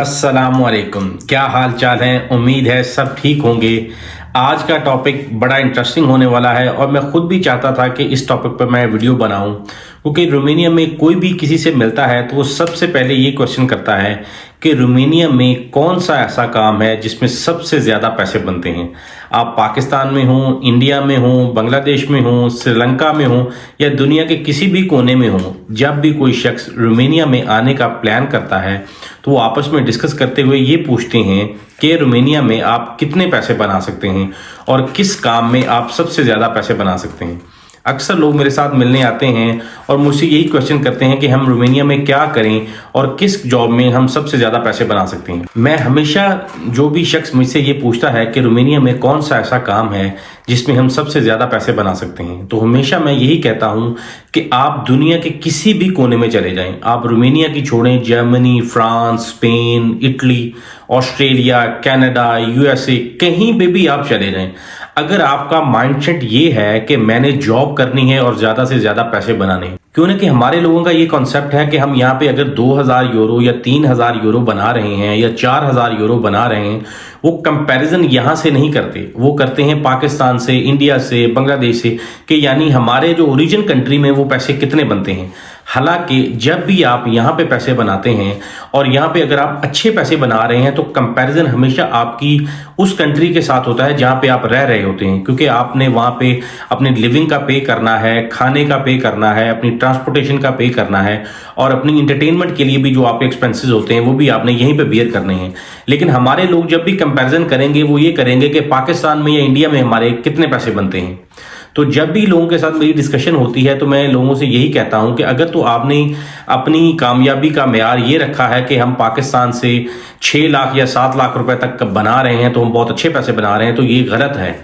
अस्सलामुअलैकुम। क्या हाल चाल है? उम्मीद है सब ठीक होंगे। आज का टॉपिक बड़ा इंटरेस्टिंग होने वाला है और मैं खुद भी चाहता था कि इस टॉपिक पर मैं वीडियो बनाऊं, क्योंकि रोमानिया में कोई भी किसी से मिलता है तो वो सबसे पहले ये क्वेश्चन करता है कि रोमानिया में कौन सा ऐसा काम है जिसमें सबसे ज़्यादा पैसे बनते हैं। आप पाकिस्तान में हो, इंडिया में हो, बांग्लादेश में हो, श्रीलंका में हो या दुनिया के किसी भी कोने में हो, जब भी कोई शख्स रोमानिया में आने का प्लान करता है तो वो आपस में डिस्कस करते हुए ये पूछते हैं कि रोमानिया में आप कितने पैसे बना सकते हैं और किस काम में आप सबसे ज़्यादा पैसे बना सकते हैं। अक्सर लोग मेरे साथ मिलने आते हैं और मुझसे यही क्वेश्चन करते हैं कि हम रोमानिया में क्या करें और किस जॉब में हम सबसे ज़्यादा पैसे बना सकते हैं। मैं हमेशा, जो भी शख्स मुझसे ये पूछता है कि रोमानिया में कौन सा ऐसा काम है जिसमें हम सबसे ज़्यादा पैसे बना सकते हैं, तो हमेशा मैं यही कहता हूँ कि आप दुनिया के किसी भी कोने में चले जाएं। आप रोमानिया की छोड़ें, Germany, France, Spain, Italy, Australia, Canada, USA, कहीं पे भी आप चले जाएं, अगर आपका माइंडसेट ये है कि मैंने जॉब करनी है और ज़्यादा से ज़्यादा पैसे बनाने हैं, क्यों ना कि हमारे लोगों का ये कॉन्सेप्ट है कि हम यहाँ पे अगर 2000 यूरो या 3000 यूरो बना रहे हैं या 4000 यूरो बना रहे हैं, वो कंपैरिजन यहाँ से नहीं करते, वो करते हैं पाकिस्तान से, इंडिया से, बांग्लादेश से, कि यानी हमारे जो ओरिजिन कंट्री में वो पैसे कितने बनते हैं। हालांकि जब भी आप यहाँ पे पैसे बनाते हैं और यहाँ पे अगर आप अच्छे पैसे बना रहे हैं तो कंपैरिजन हमेशा आपकी उस कंट्री के साथ होता है जहाँ पे आप रह रहे होते हैं, क्योंकि आपने वहाँ पे अपनी लिविंग का पे करना है, खाने का पे करना है, अपनी ट्रांसपोर्टेशन का पे करना है और अपनी इंटरटेनमेंट के लिए भी जो आपके एक्सपेंसेस होते हैं वो भी आपने यहीं पे बियर करने हैं। लेकिन हमारे लोग जब भी कंपैरिजन करेंगे वो ये करेंगे कि पाकिस्तान में या इंडिया में हमारे कितने पैसे बनते हैं। तो जब भी लोगों के साथ मेरी डिस्कशन होती है तो मैं लोगों से यही कहता हूं कि अगर तो आपने अपनी कामयाबी का मेयार ये रखा है कि हम पाकिस्तान से 6 लाख या 7 लाख रुपए तक बना रहे हैं तो हम बहुत अच्छे पैसे बना रहे हैं, तो ये गलत है।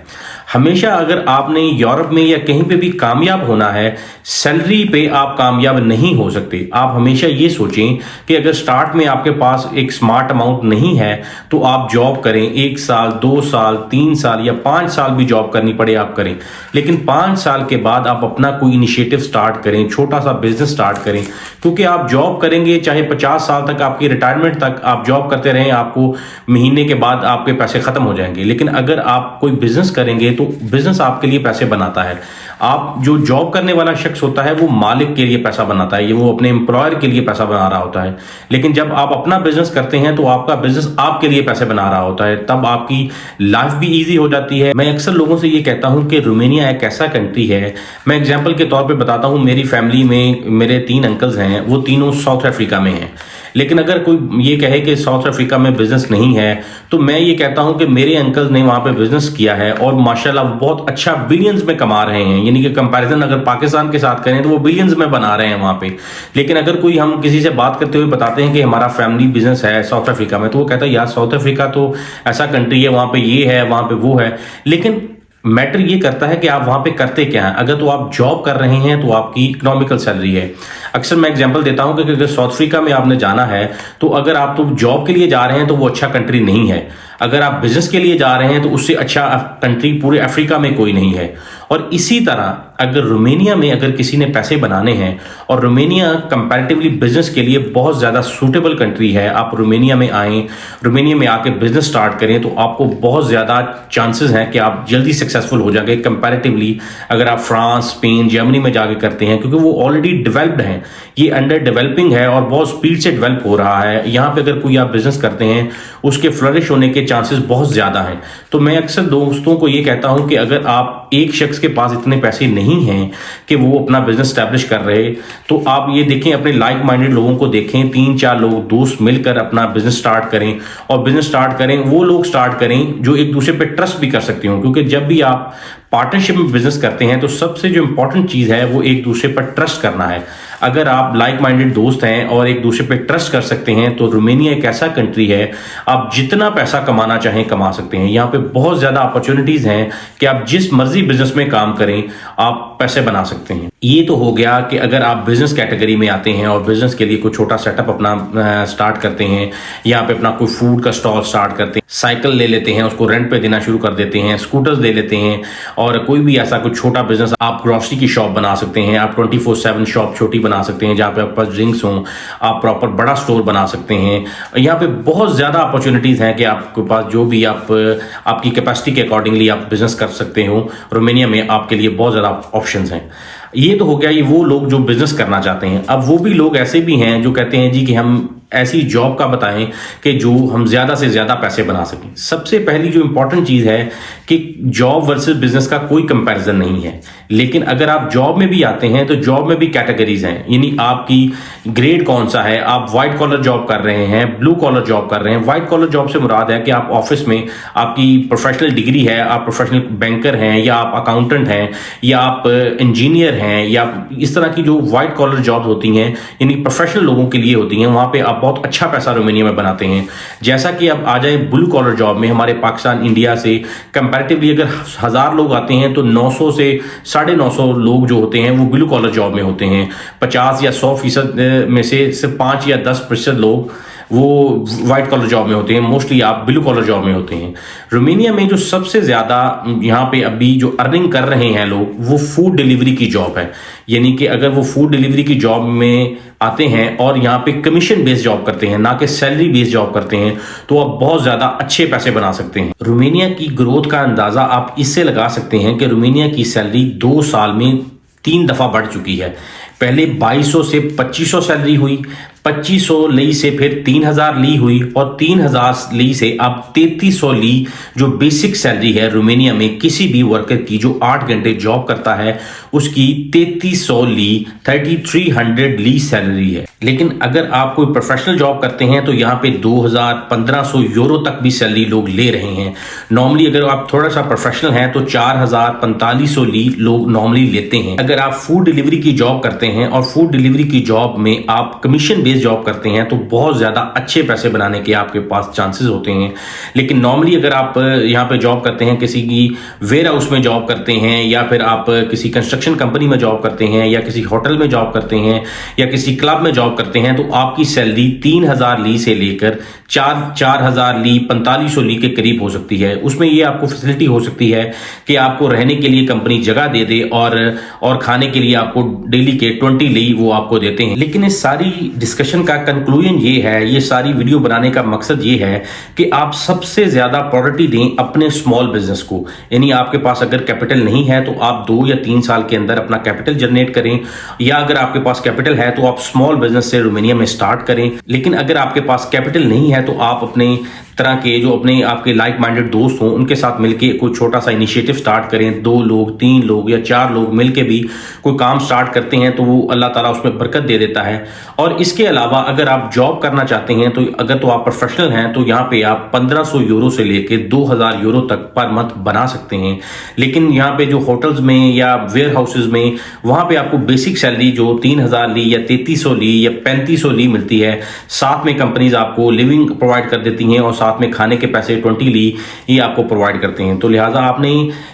हमेशा अगर आपने यूरोप में या कहीं पे भी कामयाब होना है, सैलरी पे आप कामयाब नहीं हो सकते। आप हमेशा ये सोचें कि अगर स्टार्ट में आपके पास एक स्मार्ट अमाउंट नहीं है तो आप जॉब करें, 1 साल, 2 साल, 3 साल या 5 साल भी जॉब करनी पड़े आप करें, लेकिन 5 साल के बाद आप अपना कोई इनिशिएटिव स्टार्ट करें, छोटा सा बिजनेस स्टार्ट करें। क्योंकि आप जॉब करेंगे चाहे 50 साल तक, आपकी रिटायरमेंट तक आप जॉब करते रहें, आपको महीने के बाद आपके पैसे खत्म हो जाएंगे। लेकिन अगर आप कोई बिजनेस करेंगे तो बिजनेस आपके लिए पैसे बनाता है। आप जो जॉब करने वाला शख्स होता है वो मालिक के लिए पैसा बनाता है, ये वो अपने एम्प्लॉयर के लिए पैसा बना रहा होता है। लेकिन जब आप अपना बिजनेस करते हैं तो आपका बिजनेस आपके लिए पैसे बना रहा होता है, तब आपकी लाइफ भी इजी हो जाती है। मैं अक्सर लोगों से ये कहता हूं कि रोमानिया एक ऐसा कंट्री है, मैं एग्जांपल के तौर पे बताता हूं, मेरी फैमिली में मेरे 3 अंकल्स हैं, वो तीनों साउथ अफ्रीका में हैं। लेकिन अगर कोई ये कहे कि साउथ अफ्रीका में बिजनेस नहीं है, तो मैं ये कहता हूं कि मेरे अंकल ने वहां पे बिजनेस किया है और माशाल्लाह बहुत अच्छा बिलियंस में कमा रहे हैं। यानी कि कंपैरिजन अगर पाकिस्तान के साथ करें तो वो बिलियंस में बना रहे हैं वहां पे। लेकिन अगर कोई, हम किसी से बात करते हुए बताते हैं कि हमारा फैमिली बिजनेस है साउथ अफ्रीका में, तो वो कहता है यार साउथ अफ्रीका तो ऐसा कंट्री है, वहां पे ये है, वहां पे वो है। लेकिन मैटर ये करता है कि आप वहां पे करते क्या हैं। अगर तो आप जॉब कर रहे हैं तो आपकी इकोनॉमिकल सैलरी है। अक्सर मैं एग्जांपल देता हूं कि अगर साउथ अफ्रीका में आपने जाना है तो अगर आप तो जॉब के लिए जा रहे हैं तो वो अच्छा कंट्री नहीं है। अगर आप बिजनेस के लिए जा रहे हैं तो उससे अच्छा कंट्री पूरे अफ्रीका में कोई नहीं है। और इसी तरह अगर रोमानिया में अगर किसी ने पैसे बनाने हैं, और रोमानिया कंपैरेटिवली बिजनेस के लिए बहुत ज़्यादा सूटेबल कंट्री है, आप रोमानिया में आएँ, रोमानिया में आके बिजनेस स्टार्ट करें तो आपको बहुत ज़्यादा चांसेस हैं कि आप जल्दी सक्सेसफुल हो जाएंगे कंपैरेटिवली अगर आप फ्रांस, स्पेन, जर्मनी में जाके करते हैं, क्योंकि वो ऑलरेडी डेवलप्ड हैं। ये अंडर डेवलपिंग है और बहुत स्पीड से डेवलप हो रहा है। यहाँ पे अगर कोई आप बिजनेस करते हैं उसके फ्लरिश होने के चांसेस बहुत ज़्यादा हैं। तो मैं अक्सर दोस्तों को ये कहता हूँ कि अगर आप एक शख्स के पास इतने पैसे नहीं हैं कि वो अपना बिजनेस स्टैब्लिश कर रहे, तो आप ये देखें, अपने लाइक माइंडेड लोगों को देखें, 3-4 लोग दोस्त मिलकर अपना बिजनेस स्टार्ट करें और बिजनेस स्टार्ट करें, वो लोग स्टार्ट करें जो एक दूसरे पे ट्रस्ट भी कर सकते हो। क्योंकि जब भी आप पार्टनरशिप में बिजनेस करते हैं तो सबसे जो इंपॉर्टेंट चीज़ है वो एक दूसरे पर ट्रस्ट करना है। अगर आप लाइक माइंडेड दोस्त हैं और एक दूसरे पे ट्रस्ट कर सकते हैं तो रोमानिया एक ऐसा कंट्री है, आप जितना पैसा कमाना चाहें कमा सकते हैं। यहाँ पे बहुत ज़्यादा अपॉर्चुनिटीज़ हैं कि आप जिस मर्जी बिजनेस में काम करें, आप आप पैसे बना सकते हैं। ये तो हो गया कि अगर आप बिजनेस कैटेगरी में आते हैं और बिजनेस के लिए कोई छोटा सेटअप अपना स्टार्ट करते हैं, यहाँ पे अपना कोई फूड का स्टॉल स्टार्ट करते हैं, साइकिल ले लेते हैं, उसको रेंट पे देना शुरू कर देते हैं, स्कूटर्स ले लेते हैं, और कोई भी ऐसा कुछ छोटा बिजनेस, आप ग्रोसरी की शॉप बना सकते हैं, आप 24/7 शॉप छोटी बना सकते हैं जहाँ पे आपके पास ड्रिंक्स हों, आप प्रॉपर बड़ा स्टोर बना सकते हैं। यहाँ पे बहुत ज़्यादा अपॉर्चुनिटीज़ हैं कि आपके पास जो भी आपकी कैपेसिटी के अकॉर्डिंगली आप बिजनेस कर सकते हो। रोमानिया में आपके लिए बहुत ज़्यादा ऑप्शंस हैं। ये तो हो गया ये वो लोग जो बिजनेस करना चाहते हैं। अब वो भी लोग ऐसे भी हैं जो कहते हैं जी कि हम ऐसी जॉब का बताएं कि जो हम ज़्यादा से ज़्यादा पैसे बना सकें। सबसे पहली जो इंपॉर्टेंट चीज़ है कि जॉब वर्सेस बिजनेस का कोई कंपैरिजन नहीं है। लेकिन अगर आप जॉब में भी आते हैं तो जॉब में भी कैटेगरीज हैं, यानी आपकी ग्रेड कौन सा है। आप व्हाइट कॉलर जॉब कर रहे हैं, ब्लू कॉलर जॉब कर रहे हैं। व्हाइट कॉलर जॉब से मुराद है कि आप ऑफिस में आपकी प्रोफेशनल डिग्री है, आप प्रोफेशनल बैंकर हैं, या आप अकाउंटेंट हैं, या आप इंजीनियर हैं, या इस तरह की जो व्हाइट कॉलर जॉब होती हैं यानी प्रोफेशनल लोगों के लिए होती हैं, वहां पे आप बहुत अच्छा पैसा रोमानिया में बनाते हैं। जैसा कि अब आ जाए ब्लू कॉलर जॉब में, हमारे पाकिस्तान इंडिया से कंपैरेटिवली अगर 1000 लोग आते हैं तो 900 से 950 लोग जो होते हैं वो ब्लू कॉलर जॉब में होते हैं। 50 या 100% में से सिर्फ 5 या 10% लोग वो व्हाइट कॉलर जॉब में होते हैं। मोस्टली आप ब्लू कॉलर जॉब में होते हैं। रोमानिया में जो सबसे ज़्यादा यहाँ पे अभी जो अर्निंग कर रहे हैं लोग, वो फूड डिलीवरी की जॉब है। यानी कि अगर वो फूड डिलीवरी की जॉब में आते हैं और यहाँ पे कमीशन बेस्ड जॉब करते हैं, ना कि सैलरी बेस्ड जॉब करते हैं, तो आप बहुत ज़्यादा अच्छे पैसे बना सकते हैं। रोमानिया की ग्रोथ का अंदाज़ा आप इससे लगा सकते हैं कि रोमानिया की सैलरी 2 साल में 3 दफ़ा बढ़ चुकी है। पहले 2200 से 2500 सैलरी हुई, 2500 ली से फिर 3000 ली हुई, और 3000 ली से अब 3300 ली जो बेसिक सैलरी है रोमानिया में किसी भी वर्कर की जो 8 घंटे जॉब करता है उसकी 3300 ली 3300 ली सैलरी है। लेकिन अगर आप कोई प्रोफेशनल जॉब करते हैं तो यहाँ पे 2000-1500 यूरो तक भी सैलरी लोग ले रहे हैं। नॉर्मली अगर आप थोड़ा सा प्रोफेशनल हैं तो 4000-4500 ली लोग नॉर्मली लेते हैं। अगर आप फूड डिलीवरी की जॉब करते हैं और फूड डिलीवरी की जॉब में आप कमीशन बेस्ड जॉब करते हैं तो बहुत ज़्यादा अच्छे पैसे बनाने के आपके पास चांसेस होते हैं। लेकिन नॉर्मली अगर आप यहाँ पे जॉब करते हैं, किसी की वेयर हाउस में जॉब करते हैं, या फिर आप किसी कंस्ट्रक्शन कंपनी में जॉब करते हैं, या किसी होटल में जॉब करते हैं, या किसी क्लब में जॉब करते हैं, तो आपकी सैलरी 3000 ली से लेकर 4000 ली 4500 ली के करीब हो सकती है। उसमें ये आपको फैसिलिटी हो सकती है कि आपको रहने के लिए कंपनी जगह दे दे और खाने के लिए आपको डेली के 20 ली वो आपको देते हैं। लेकिन इस सारी डिस्कशन का कंक्लूजन ये है, ये सारी वीडियो बनाने का मकसद ये है कि आप सबसे ज्यादा प्रायोरिटी दें अपने स्मॉल बिजनेस को। यानी आपके पास अगर कैपिटल नहीं है तो आप 2 या 3 साल के अंदर अपना कैपिटल जनरेट करें, या अगर आपके पास कैपिटल है तो आप स्मॉल बिजनेस से रोमानिया में स्टार्ट करें। लेकिन अगर आपके पास कैपिटल नहीं है तो आप अपने तरह के जो अपने आपके लाइक माइंडेड दोस्त हों उनके साथ मिलके कोई छोटा सा इनिशिएटिव स्टार्ट करें। 2 लोग, 3 लोग या 4 लोग मिलके भी कोई काम स्टार्ट करते हैं तो वो अल्लाह ताला उसमें बरकत दे देता है। और इसके अलावा अगर आप जॉब करना चाहते हैं तो अगर तो आप प्रोफेशनल हैं तो यहाँ पे आप 1500 यूरो से लेके 2000 यूरो तक पर मंथ बना सकते हैं। लेकिन यहाँ पे जो होटल्स में या वेयर हाउसेज में, वहाँ पे आपको बेसिक सैलरी जो 3000 ली या 3300 ली या 3500 ली मिलती है। साथ में कंपनीज आपको लिविंग प्रोवाइड कर देती हैं और साथ में खाने के पैसे 20 ली ये आपको प्रोवाइड करते हैं। तो लिहाजा आपने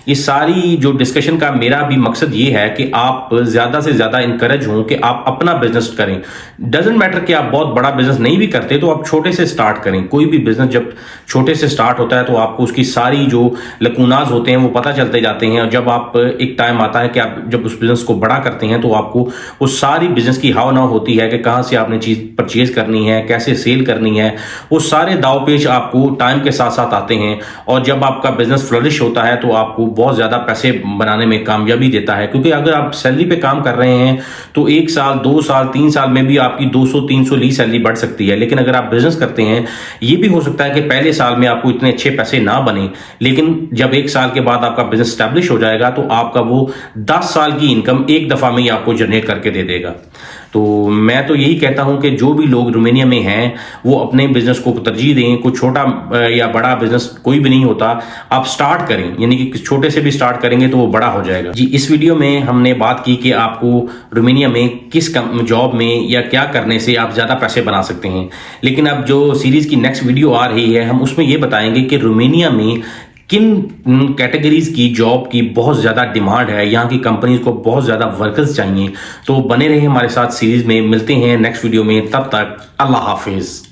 इस सारी जो डिस्कशन का मेरा भी मकसद ये है कि आप ज्यादा से ज्यादा इंकरेज हों कि आप अपना बिजनेस करें। डजेंट मैटर कि आप बहुत बड़ा बिजनेस नहीं भी करते तो आप छोटे से स्टार्ट करें। कोई भी बिजनेस जब छोटे से स्टार्ट होता है तो आपको उसकी सारी जो लकूनाज होते हैं वो पता चलते जाते हैं, और जब आप एक टाइम आता है कि आप जब उस बिजनेस को बड़ा करते हैं तो आपको वो सारी बिजनेस की हाव नाव होती है कि कहाँ से आपने चीज परचेज करनी है, कैसे सेल करनी है। वो सारे दाव पेच आपको टाइम के साथ साथ आते हैं, और जब आपका बिजनेस फ्लरिश होता है तो आपको बहुत ज्यादा पैसे बनाने में कामयाबी देता है। क्योंकि अगर आप सैलरी पे काम कर रहे हैं तो 1 साल, 2 साल, 3 साल में भी आपकी 200-300 ली सैलरी बढ़ सकती है। लेकिन अगर आप बिजनेस करते हैं, ये भी हो सकता है कि पहले साल में आपको इतने अच्छे पैसे ना बने, लेकिन जब 1 साल के बाद आपका बिजनेस स्टैब्लिश हो जाएगा तो आपका वो 10 साल की इनकम एक दफा में ही आपको जनरेट करके दे देगा। तो मैं तो यही कहता हूं कि जो भी लोग रोमानिया में हैं वो अपने बिजनेस को तरजीह दें। कोई छोटा या बड़ा बिजनेस कोई भी नहीं होता, आप स्टार्ट करें, यानी कि छोटे से भी स्टार्ट करेंगे तो वो बड़ा हो जाएगा। जी, इस वीडियो में हमने बात की कि आपको रोमानिया में किस जॉब में या क्या करने से आप ज़्यादा पैसे बना सकते हैं। लेकिन अब जो सीरीज़ की नेक्स्ट वीडियो आ रही है हम उसमें ये बताएंगे कि रोमानिया में किन कैटेगरीज की जॉब की बहुत ज़्यादा डिमांड है, यहाँ की कंपनीज को बहुत ज़्यादा वर्कर्स चाहिए। तो बने रहे हमारे साथ सीरीज में, मिलते हैं नेक्स्ट वीडियो में, तब तक अल्लाह हाफिज़।